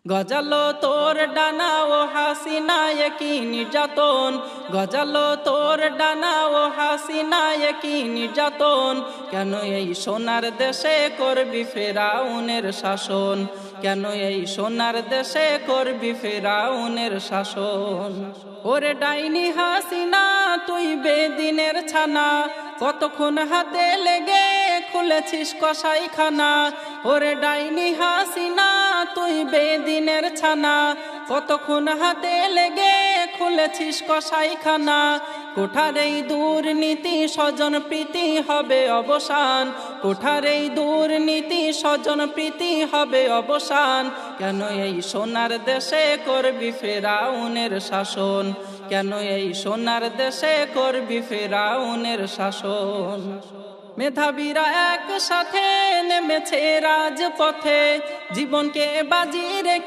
গজালো তোর ডানা ও হাসিনায় কি নির্যাতন, গজালো তোর ডানা ও হাসিনায় কি নির্যাতন। কেন এই সোনার দেশে করবি ফেরাউনের শাসন, কেন এই সোনার দেশে করবি ফেরাউনের শাসন। ওরে ডাইনি হাসিনা তুই বেদিনের ছানা, কতক্ষণ হাতে লেগে খুলেছিস কসাইখানা। ওরে ডাইনি হাসিনা তুই বেদিনের ছানা, কতক্ষণ হাতে লেগে খুলেছিস কসাইখানা। কোঠার এই দুর্নীতি স্বজন প্রীতি হবে অবসান, কোঠার এই দুর্নীতি স্বজন প্রীতি হবে অবসান। কেন এই সোনার দেশে করবি ফেরাউনের শাসন, কেন এই সোনার দেশে করবি ফেরাউনের শাসন। মেধাবীরা একসাথে নেমেছে রাজপথে, জীবনকে বাজি রেখে